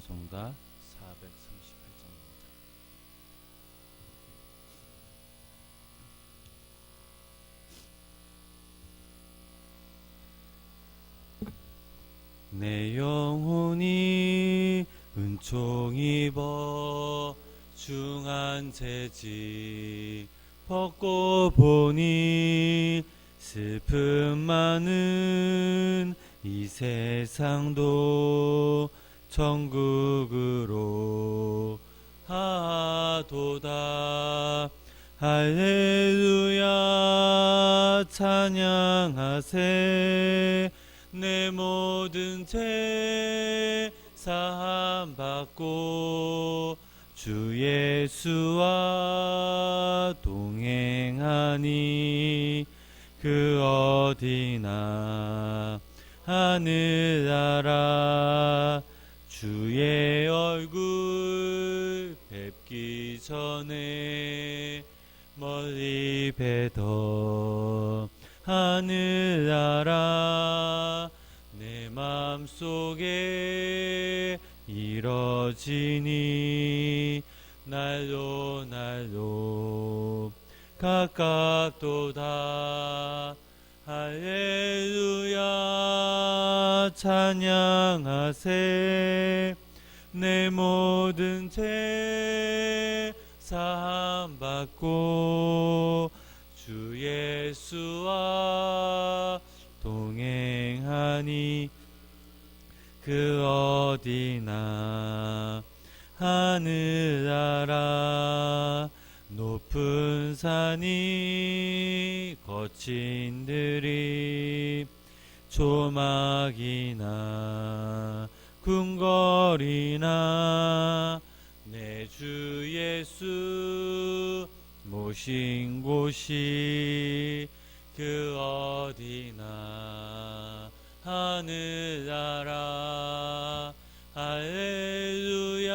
찬송가 438장입니다. 내 영혼이 은총 입어 중한 재직 벗고 보니 슬픔 많은 이 세상도 천국으로 하도다. 할렐루야 찬양하세. 내 모든 죄 사함 받고 주 예수와 동행하니 그 어디나 하늘나라 주의 얼굴 뵙기 전에 멀리 뵈던 하늘나라 내 맘속에 이뤄지니 날로 날로 가깝도다. 할렐루야 찬양하세. 내 모든 죄 사함 받고 주 예수와 동행하니 그 어디나 하늘나라 높은 산이 거친 들이 조막이나 궁궐이나 내 주 예수 모신 곳이 그 어디나 하늘나라 할렐루야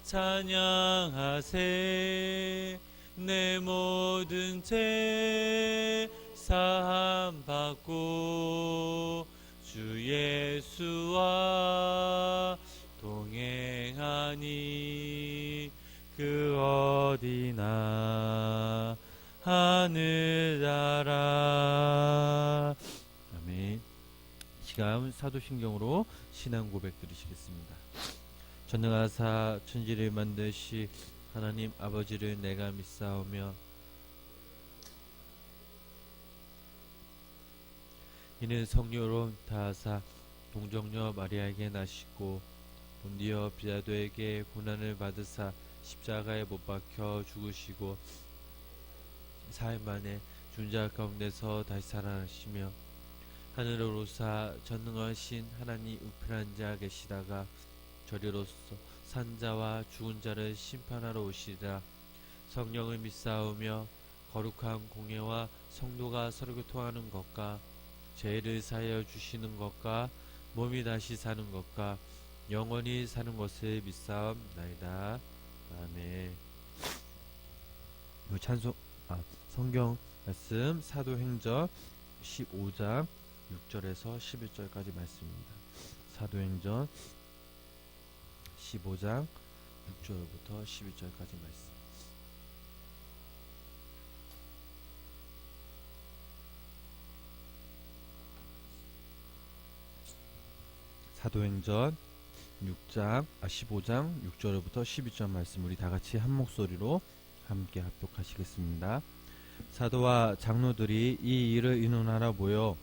찬양하세. 내 모든 죄 사함 받고 주 예수와 동행하니 그 어디나 하늘나라. 아멘. 시간 사도신경으로 신앙 고백 드리시겠습니다. 전능하사 천지를 만드시 하나님 아버지를 내가 믿사오며 이는 성령으로 다하사 동정녀 마리아에게 나시고 본디어 빌라도에게 고난을 받으사 십자가에 못 박혀 죽으시고 사흘 만에 죽은 자 가운데서 다시 살아나시며 하늘로 오르사 전능하신 하나님 우편한 자 계시다가 저리로서 산자와 죽은 자를 심판하러 오시리라. 성령을 믿사오며 거룩한 공예와 성도가 서로 교통하는 것과 죄를 사하여 주시는 것과 몸이 다시 사는 것과 영원히 사는 것을 믿사옵나이다. 아멘. 성경 말씀 사도행전 15장 6절에서 11절까지 말씀입니다. 사도행전 15장 6절부터 11절까지 말씀. 사도행전 15장 6절부터 12절 말씀 우리 다같이 한 목소리로 함께 합독하시겠습니다. 사도와 장로들이 이 일을 의논하러 모여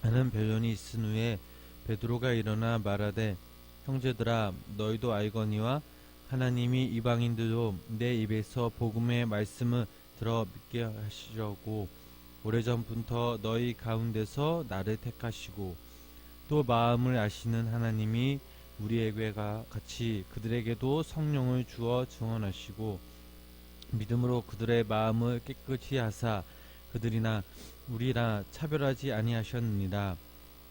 하는 변론이 있은 후에 베드로가 일어나 말하되 형제들아 너희도 알거니와 하나님이 이방인들도 내 입에서 복음의 말씀을 들어 믿게 하시려고 오래전부터 너희 가운데서 나를 택하시고 또 마음을 아시는 하나님이 우리에게가 같이 그들에게도 성령을 주어 증언하시고 믿음으로 그들의 마음을 깨끗이 하사 그들이나 우리나 차별하지 아니하셨느니라.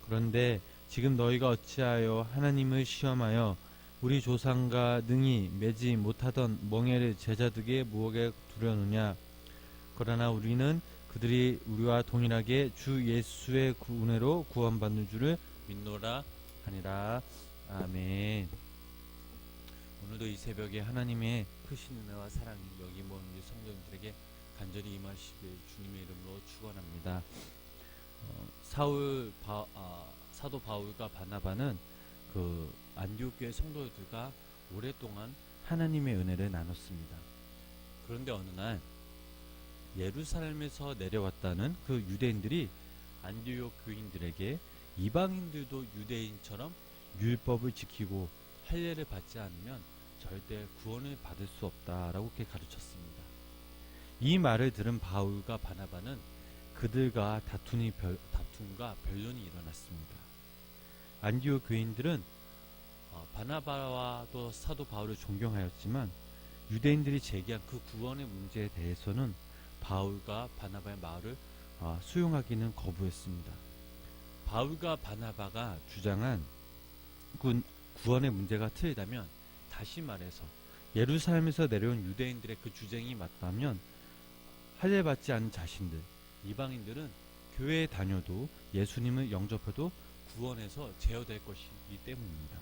그런데 지금 너희가 어찌하여 하나님을 시험하여 우리 조상과 능히 매지 못하던 멍에를 제자들에게 무엇에 두려느냐. 그러나 우리는 그들이 우리와 동일하게 주 예수의 은혜로 구원받는 줄을 믿노라 하니라. 아멘. 오늘도 이 새벽에 하나님의 크신 은혜와 사랑이 여기 모인 우리 성도님들에게 간절히 임하시길 주님의 이름으로 축원합니다. 사도 바울과 바나바는 그 안디옥 교회 성도들과 오랫동안 하나님의 은혜를 나눴습니다. 그런데 어느 날 예루살렘에서 내려왔다는 그 유대인들이 안디옥 교인들에게 이방인들도 유대인처럼 율법을 지키고 할례를 받지 않으면 절대 구원을 받을 수 없다라고 그렇게 가르쳤습니다. 이 말을 들은 바울과 바나바는 그들과 다툼과 변론이 일어났습니다. 안디옥 교인들은 바나바와 또 사도 바울을 존경하였지만 유대인들이 제기한 그 구원의 문제에 대해서는 바울과 바나바의 말을 수용하기는 거부했습니다. 바울과 바나바가 주장한 구원의 문제가 틀리다면, 다시 말해서 예루살렘에서 내려온 유대인들의 그 주장이 맞다면 할례 받지 않은 자신들, 이방인들은 교회에 다녀도 예수님을 영접해도 구원에서 제어될 것이기 때문입니다.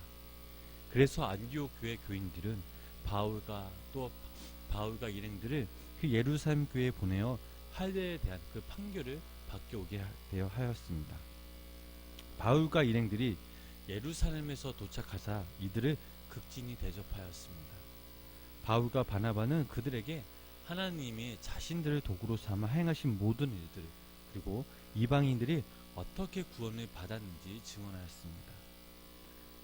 그래서 안디옥 교회 교인들은 바울과 일행들을 그 예루살렘 교회에 보내어 할례에 대한 그 판결을 받게 오게 되어 하였습니다. 바울과 일행들이 예루살렘에서 도착하자 이들을 극진히 대접하였습니다. 바울과 바나바는 그들에게 하나님이 자신들을 도구로 삼아 행하신 모든 일들, 그리고 이방인들이 어떻게 구원을 받았는지 증언하였습니다.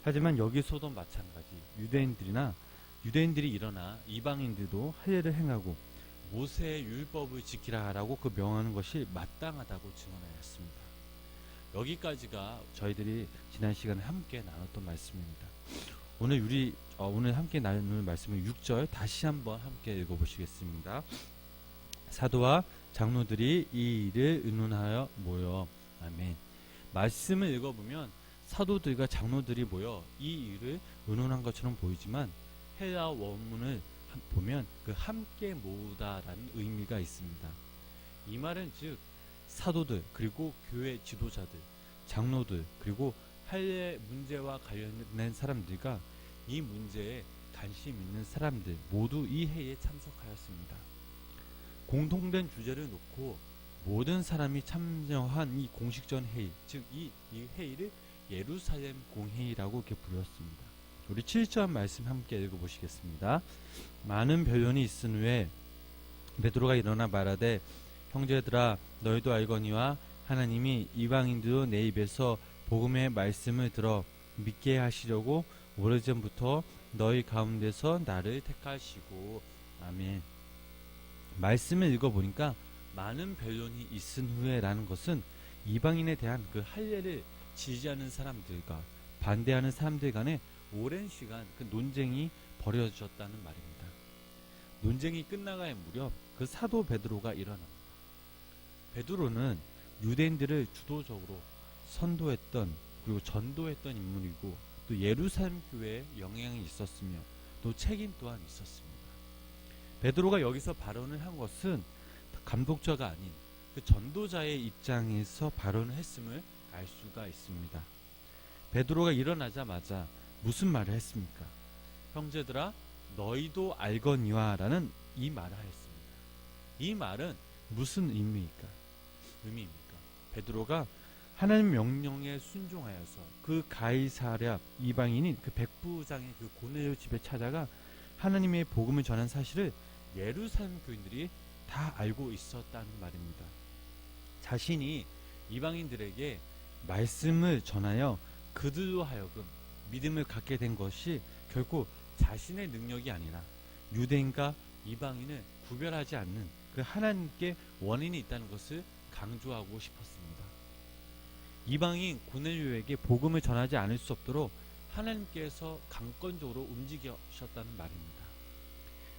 하지만 여기서도 마찬가지, 유대인들이 일어나 이방인들도 할례를 행하고 모세의 율법을 지키라 하라고 그 명하는 것이 마땅하다고 증언하였습니다. 여기까지가 저희들이 지난 시간에 함께 나눴던 말씀입니다. 오늘 함께 나눌 말씀은 6절 다시 한번 함께 읽어보시겠습니다. 사도와 장로들이 이 일을 의논하여 모여. 아멘. 말씀을 읽어보면 사도들과 장로들이 모여 이 일을 의논한 것처럼 보이지만 헬라어 원문을 보면 그 함께 모으다라는 의미가 있습니다. 이 말은 즉 사도들, 그리고 교회 지도자들, 장로들, 그리고 할례 문제와 관련된 사람들과 이 문제에 관심 있는 사람들 모두 이 회의에 참석하였습니다. 공통된 주제를 놓고 모든 사람이 참여한 이 공식전 회의, 즉 이 회의를 예루살렘 공회의라고 이렇게 불렀습니다. 우리 7절 말씀 함께 읽어보시겠습니다. 많은 변론이 있은 후에 베드로가 일어나 말하되, 형제들아, 너희도 알거니와 하나님이 이방인들도 내 입에서 복음의 말씀을 들어 믿게 하시려고 오래전부터 너희 가운데서 나를 택하시고. 아멘. 말씀을 읽어보니까 많은 변론이 있은 후에 라는 것은 이방인에 대한 그 할례를 지지하는 사람들과 반대하는 사람들 간에 오랜 시간 그 논쟁이 벌어졌다는 말입니다. 논쟁이 끝나갈 무렵 그 사도 베드로가 일어납니다. 베드로는 유대인들을 주도적으로 선도했던, 그리고 전도했던 인물이고 또 예루살렘 교회에 영향이 있었으며 또 책임 또한 있었습니다. 베드로가 여기서 발언을 한 것은 감독자가 아닌 그 전도자의 입장에서 발언을 했음을 알 수가 있습니다. 베드로가 일어나자마자 무슨 말을 했습니까? 형제들아, 너희도 알거니와 라는 이 말을 하였습니다. 이 말은 무슨 의미입니까? 베드로가 하나님 명령에 순종하여서 그 가이사랴 이방인인 그 백부장의 그 고넬료 집에 찾아가 하나님의 복음을 전한 사실을 예루살렘 교인들이 다 알고 있었다는 말입니다. 자신이 이방인들에게 말씀을 전하여 그들로 하여금 믿음을 갖게 된 것이 결코 자신의 능력이 아니라 유대인과 이방인을 구별하지 않는 그 하나님께 원인이 있다는 것을 강조하고 싶었습니다. 이방인 고넬료에게 복음을 전하지 않을 수 없도록 하나님께서 강권적으로 움직이셨다는 말입니다.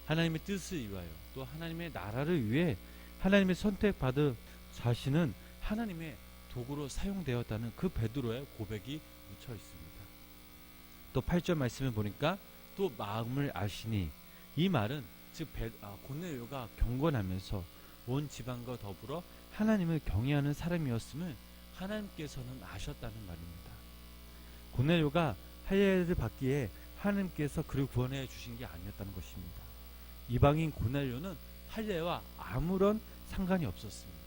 하나님의 뜻을 위하여 또 하나님의 나라를 위해 하나님의 선택받은 자신은 하나님의 도구로 사용되었다는 그 베드로의 고백이 묻혀 있습니다. 또 8절 말씀을 보니까 또 마음을 아시니, 이 말은 즉 고넬료가 경건하면서 온 지방과 더불어 하나님을 경외하는 사람이었음을 하나님께서는 아셨다는 말입니다. 고넬료가 할례를 받기에 하나님께서 그를 구원해 주신 게 아니었다는 것입니다. 이방인 고넬료는 할례와 아무런 상관이 없었습니다.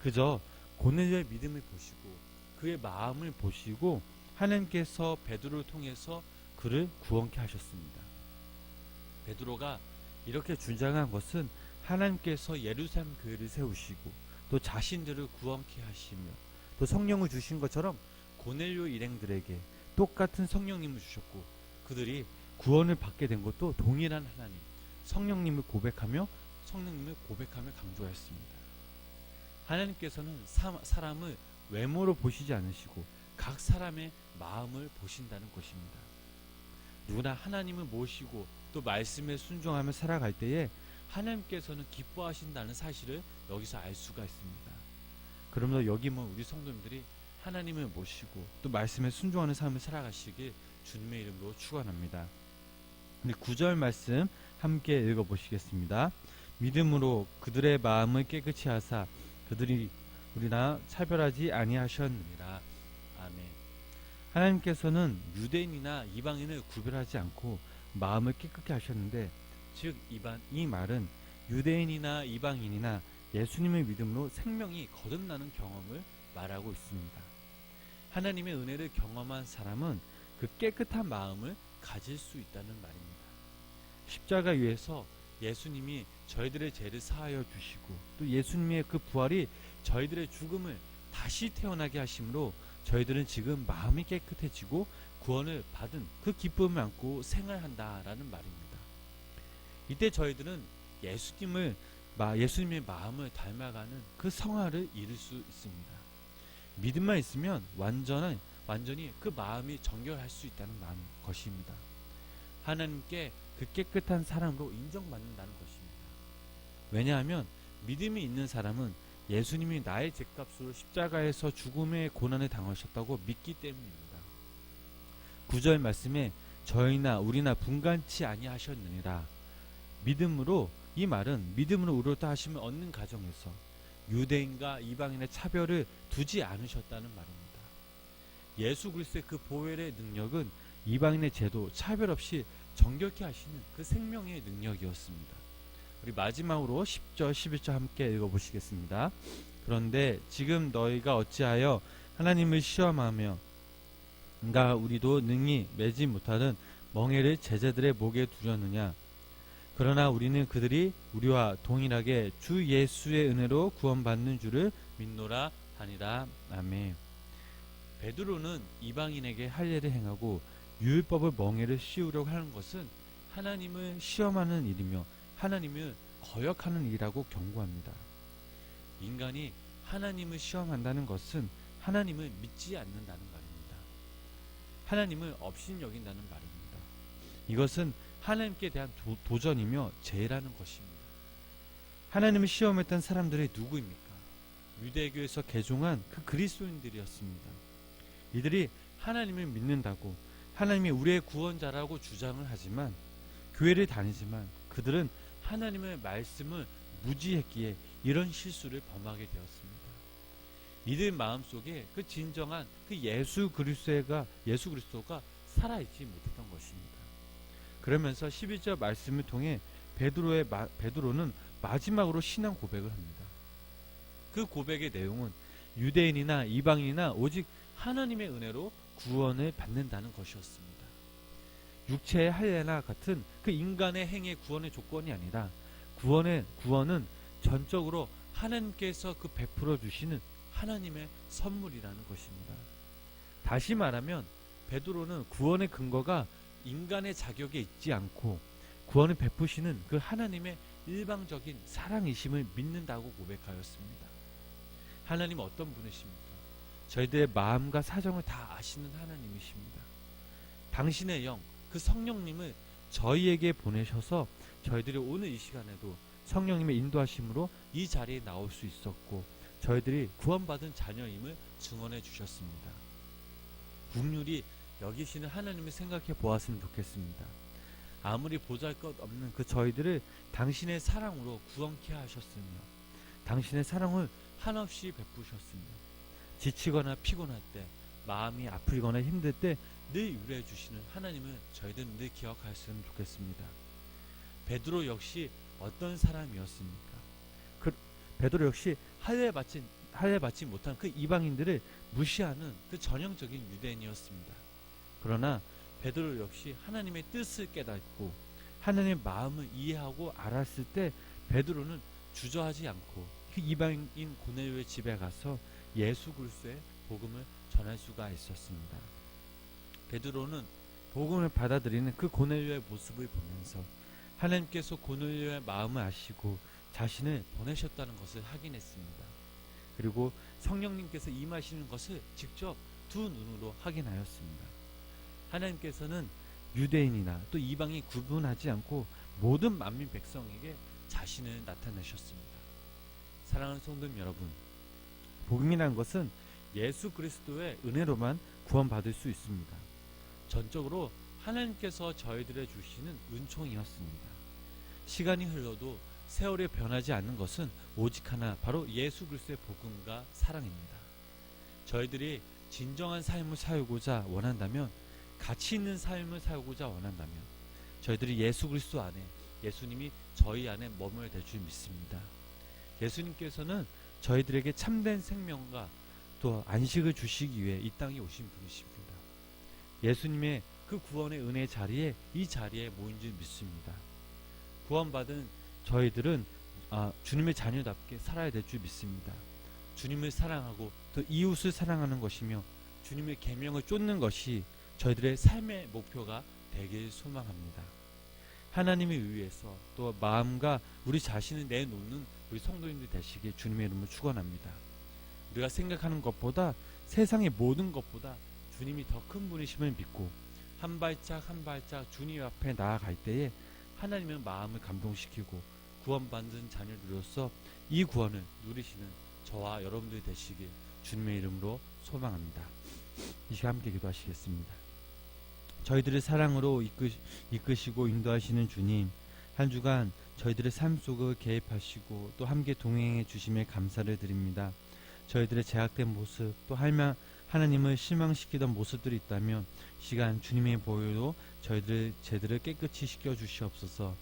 그저 고넬료의 믿음을 보시고 그의 마음을 보시고 하나님께서 베드로를 통해서 그를 구원케 하셨습니다. 베드로가 이렇게 준장한 것은 하나님께서 예루살렘 교회를 세우시고 또 자신들을 구원케 하시며 또 성령을 주신 것처럼 고넬료 일행들에게 똑같은 성령님을 주셨고 그들이 구원을 받게 된 것도 동일한 하나님 성령님을 고백하며 강조했습니다. 하나님께서는 사람을 외모로 보시지 않으시고 각 사람의 마음을 보신다는 것입니다. 누구나 하나님을 모시고 또 말씀에 순종하며 살아갈 때에 하나님께서는 기뻐하신다는 사실을 여기서 알 수가 있습니다. 그러므로 여기 우리 성도님들이 하나님을 모시고 또 말씀에 순종하는 삶을 살아가시길 주님의 이름으로 축원합니다. 우리 9절 말씀 함께 읽어보시겠습니다. 믿음으로 그들의 마음을 깨끗이 하사 그들이 우리나 차별하지 아니하셨느니라. 아멘. 하나님께서는 유대인이나 이방인을 구별하지 않고 마음을 깨끗게 하셨는데 즉 이 말은 유대인이나 이방인이나 예수님의 믿음으로 생명이 거듭나는 경험을 말하고 있습니다. 하나님의 은혜를 경험한 사람은 그 깨끗한 마음을 가질 수 있다는 말입니다. 십자가 위에서 예수님이 저희들의 죄를 사하여 주시고 또 예수님의 그 부활이 저희들의 죽음을 다시 태어나게 하심으로 저희들은 지금 마음이 깨끗해지고 구원을 받은 그 기쁨을 안고 생활한다라는 말입니다. 이때 저희들은 예수님의 마음을 닮아가는 그 성화를 이룰 수 있습니다. 믿음만 있으면 완전히 그 마음이 정결할 수 있다는 것입니다. 하나님께 그 깨끗한 사람으로 인정받는다는 것입니다. 왜냐하면 믿음이 있는 사람은 예수님이 나의 죗값으로 십자가에서 죽음의 고난을 당하셨다고 믿기 때문입니다. 9절 말씀에 저희나 우리나 분간치 아니하셨느니라. 믿음으로 이 말은 믿음으로 의롭다 하심을 얻는 가정에서 유대인과 이방인의 차별을 두지 않으셨다는 말입니다. 예수 그리스도의 그 보혈의 능력은 이방인의 죄도 차별 없이 정결케 하시는 그 생명의 능력이었습니다. 우리 마지막으로 10절 11절 함께 읽어보시겠습니다. 그런데 지금 너희가 어찌하여 하나님을 시험하며 우리도 능히 매지 못하는 멍에를 제자들의 목에 두려느냐. 그러나 우리는 그들이 우리와 동일하게 주 예수의 은혜로 구원받는 줄을 믿노라 하니라. 아멘. 베드로는 이방인에게 할례를 행하고 율법의 멍에를 씌우려고 하는 것은 하나님을 시험하는 일이며 하나님을 거역하는 일이라고 경고합니다. 인간이 하나님을 시험한다는 것은 하나님을 믿지 않는다는 말입니다. 하나님을 업신여긴다는 말입니다. 이것은 하나님께 대한 도전이며 죄라는 것입니다. 하나님을 시험했던 사람들이 누구입니까? 유대교에서 개종한 그 그리스도인들이었습니다. 이들이 하나님을 믿는다고 하나님이 우리의 구원자라고 주장을 하지만 교회를 다니지만 그들은 하나님의 말씀을 무지했기에 이런 실수를 범하게 되었습니다. 이들 마음속에 그 진정한 그 예수 그리스도가 살아있지 못했던 것입니다. 그러면서 11절 말씀을 통해 베드로는 마지막으로 신앙 고백을 합니다. 그 고백의 내용은 유대인이나 이방인이나 오직 하나님의 은혜로 구원을 받는다는 것이었습니다. 육체의 할례나 같은 그 인간의 행의 구원의 조건이 아니라 구원은 전적으로 하나님께서 그 베풀어 주시는 하나님의 선물이라는 것입니다. 다시 말하면 베드로는 구원의 근거가 인간의 자격에 있지 않고 구원을 베푸시는 그 하나님의 일방적인 사랑이심을 믿는다고 고백하였습니다. 하나님은 어떤 분이십니까? 저희들의 마음과 사정을 다 아시는 하나님이십니다. 당신의 영, 그 성령님을 저희에게 보내셔서 저희들이 오늘 이 시간에도 성령님의 인도하심으로 이 자리에 나올 수 있었고 저희들이 구원받은 자녀임을 증언해 주셨습니다. 국률이 여기시는 하나님을 생각해 보았으면 좋겠습니다. 아무리 보잘것없는 그 저희들을 당신의 사랑으로 구원케 하셨으며 당신의 사랑을 한없이 베푸셨으며 지치거나 피곤할 때 마음이 아프거나 힘들 때 늘 위로해 주시는 하나님을 저희들은 늘 기억하였으면 좋겠습니다. 베드로 역시 어떤 사람이었습니까? 베드로 역시 할례받지 못한 그 이방인들을 무시하는 그 전형적인 유대인이었습니다. 그러나 베드로 역시 하나님의 뜻을 깨닫고 하나님의 마음을 이해하고 알았을 때 베드로는 주저하지 않고 그 이방인 고넬료의 집에 가서 예수 그리스도의 복음을 전할 수가 있었습니다. 베드로는 복음을 받아들이는 그 고넬료의 모습을 보면서 하나님께서 고넬료의 마음을 아시고 자신을 보내셨다는 것을 확인했습니다. 그리고 성령님께서 임하시는 것을 직접 두 눈으로 확인하였습니다. 하나님께서는 유대인이나 또 이방인 구분하지 않고 모든 만민 백성에게 자신을 나타내셨습니다. 사랑하는 성도님 여러분, 복음이라는 것은 예수 그리스도의 은혜로만 구원받을 수 있습니다. 전적으로 하나님께서 저희들에 주시는 은총이었습니다. 시간이 흘러도 세월이 변하지 않는 것은 오직 하나, 바로 예수 그리스도의 복음과 사랑입니다. 저희들이 진정한 삶을 살고자 원한다면, 가치 있는 삶을 살고자 원한다면 저희들이 예수 그리스도 안에, 예수님이 저희 안에 머물러야 될 줄 믿습니다. 예수님께서는 저희들에게 참된 생명과 또 안식을 주시기 위해 이 땅에 오신 분이십니다. 예수님의 그 구원의 은혜 자리에, 이 자리에 모인 줄 믿습니다. 구원받은 저희들은 주님의 자녀답게 살아야 될 줄 믿습니다. 주님을 사랑하고 또 이웃을 사랑하는 것이며 주님의 계명을 쫓는 것이 저희들의 삶의 목표가 되길 소망합니다. 하나님을 위해서 또 마음과 우리 자신을 내놓는 우리 성도님들 되시길 주님의 이름으로 축원합니다. 우리가 생각하는 것보다, 세상의 모든 것보다 주님이 더 큰 분이심을 믿고 한 발짝 한 발짝 주님 앞에 나아갈 때에 하나님의 마음을 감동시키고 구원받은 자녀들로서 이 구원을 누리시는 저와 여러분들이 되시길 주님의 이름으로 소망합니다. 이 시간 함께 기도하시겠습니다. 저희들을 사랑으로 이끄시고 인도하시는 주님, 한 주간 저희들의 삶 속을 개입하시고 또 함께 동행해 주심에 감사를 드립니다. 저희들의 제약된 모습, 또 하나님을 실망시키던 모습들이 있다면 시간 주님의 보혈로 제들을 깨끗이 씻겨주시옵소서.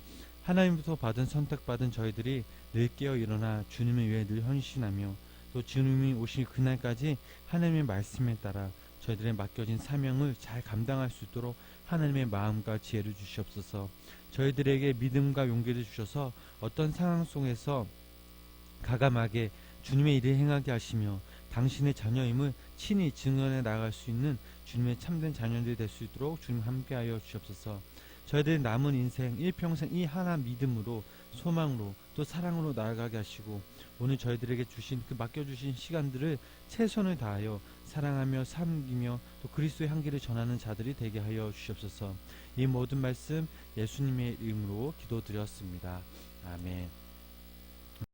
하나님부터 받은 선택받은 저희들이 늘 깨어 일어나 주님을 위해 늘 헌신하며 또 주님이 오실 그날까지 하나님의 말씀에 따라 저희들의 맡겨진 사명을 잘 감당할 수 있도록 하나님의 마음과 지혜를 주시옵소서. 저희들에게 믿음과 용기를 주셔서 어떤 상황 속에서 가감하게 주님의 일을 행하게 하시며 당신의 자녀임을 친히 증언해 나갈 수 있는 주님의 참된 자녀들이 될 수 있도록 주님 함께하여 주시옵소서. 저희들의 남은 인생 일평생 이 하나 믿음으로, 소망으로 또 사랑으로 나아가게 하시고 오늘 저희들에게 주신 그 맡겨주신 시간들을 최선을 다하여 사랑하며 섬기며 또 그리스도의 향기를 전하는 자들이 되게 하여 주시옵소서. 이 모든 말씀 예수님의 이름으로 기도드렸습니다. 아멘.